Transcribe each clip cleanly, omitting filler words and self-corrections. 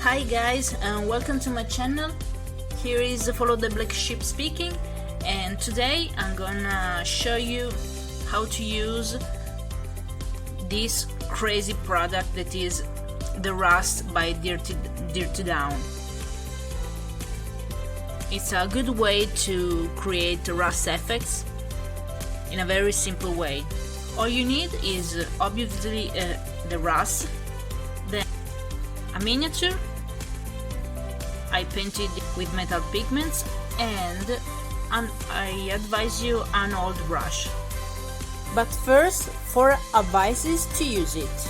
Hi guys, and welcome to my channel. Here is FollowTheBlackSheep speaking, and today I'm gonna show you how to use this crazy product that is the Rust by Dirty Down. It's a good way to create Rust effects in a very simple way. All you need is obviously the Rust, then a miniature. I painted with metal pigments, and I advise you an old brush. But first, 4 advices to use it.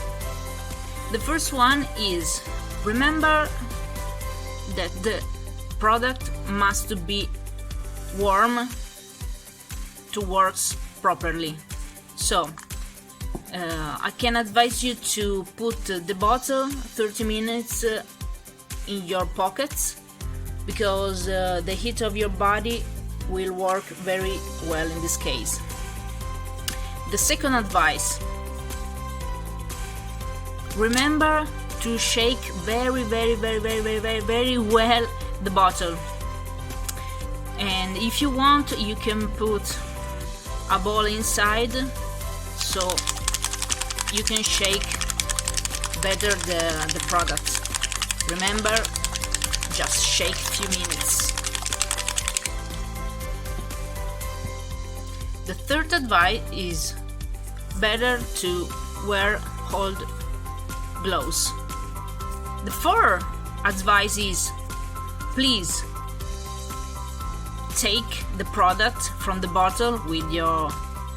The first one is, remember that the product must be warm to work properly. So I can advise you to put the bottle 30 minutes in your pockets, because the heat of your body will work very well in this case. The second advice, remember to shake very well the bottle, and if you want you can put a ball inside so you can shake better the product. Remember, just shake a few minutes. The third advice is better to wear old gloves. The fourth advice is, please take the product from the bottle with your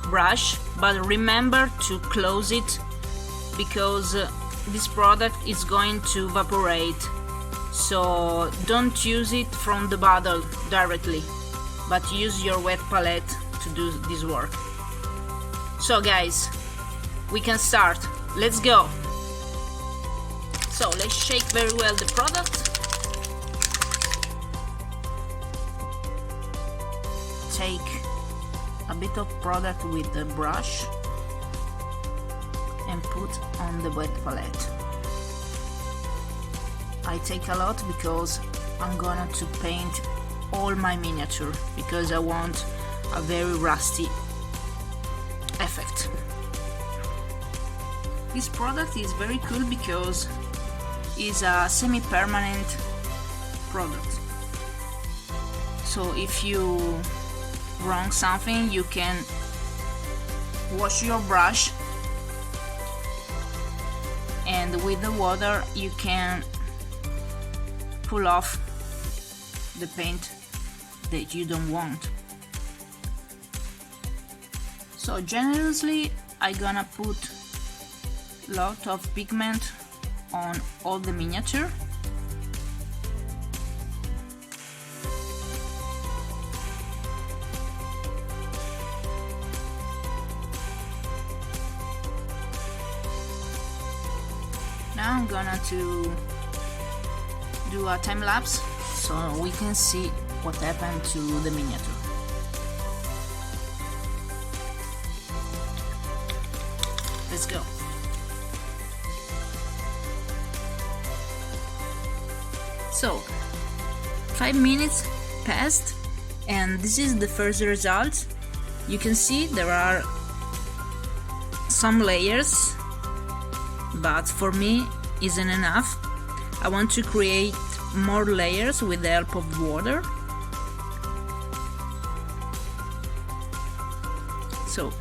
brush, but remember to close it, because this product is going to evaporate. So don't use it from the bottle directly, but use your wet palette to do this work. So guys, we can start. Let's go. So let's shake very well the product. Take a bit of product with the brush and put on the wet palette. I take a lot because I'm gonna to paint all my miniature, because I want a very rusty effect. This product is very cool because it's a semi-permanent product. So if you wrong something, you can wash your brush, and with the water you can pull off the paint that you don't want. So generously I'm gonna put lot of pigment on all the miniature. Now I'm gonna to do a time lapse so we can see what happened to the miniature. Let's go. So 5 minutes passed, and this is the first result. You can see there are some layers, but for me isn't enough. I want to create more layers with the help of water. So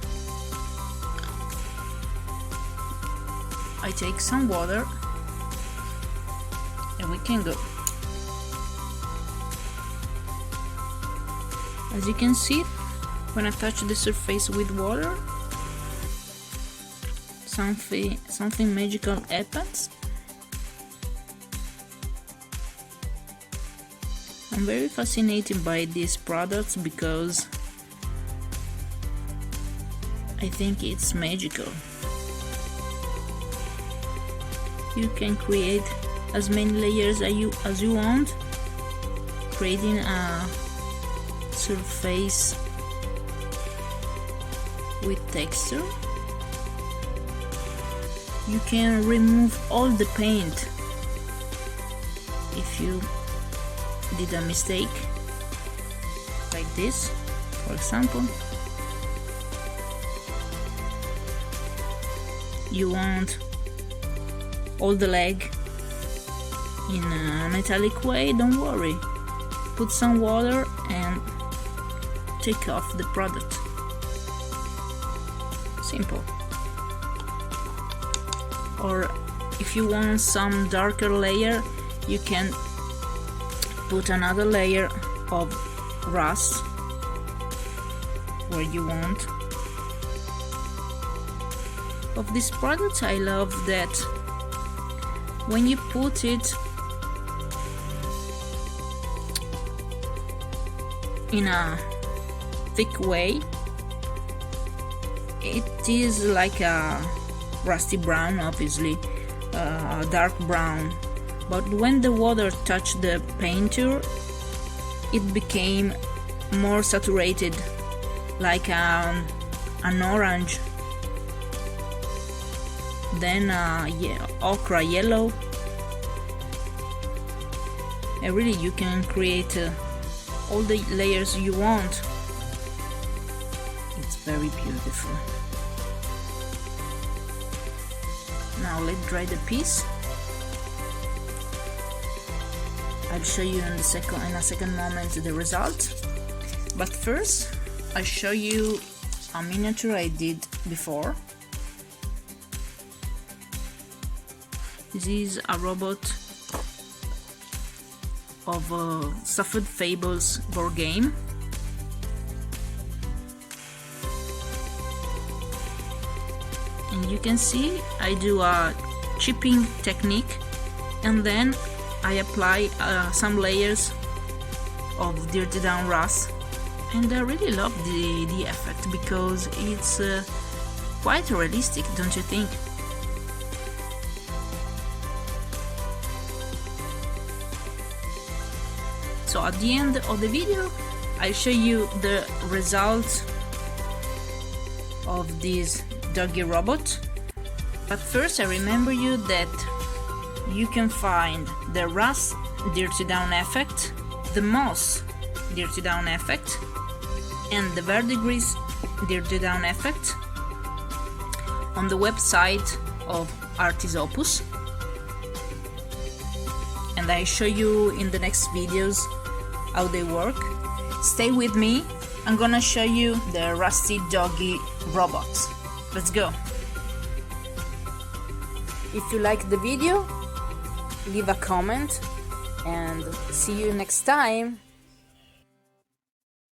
I take some water and we can go. As you can see, when I touch the surface with water, something magical happens. I'm very fascinated by these products because I think it's magical. You can create as many layers as you want, creating a surface with texture. You can remove all the paint if you did a mistake, like this, for example. You want all the leg in a metallic way, don't worry. Put some water and take off the product. Simple. Or if you want some darker layer, you can put another layer of rust where you want. Of this product, I love that when you put it in a thick way, it is like a rusty brown, obviously, dark brown, but when the water touched the painter, it became more saturated, like an orange, then ochre yellow, and really you can create all the layers you want. It's very beautiful. Now let's dry the piece. I'll show you in a second moment the result, but first I'll show you a miniature I did before. This is a robot of Suffered Fables board game. And you can see I do a chipping technique, and then I apply some layers of dirty down rust, and I really love the effect because it's quite realistic, don't you think? So at the end of the video, I'll show you the result of this doggy robot. But first I remember you that you can find the rust dirty down effect, the moss dirty down effect, and the verdigris dirty down effect on the website of Artis Opus. And I show you in the next videos how they work. Stay with me, I'm gonna show you the rusty doggy robot. Let's go. If you like the video, leave a comment and see you next time.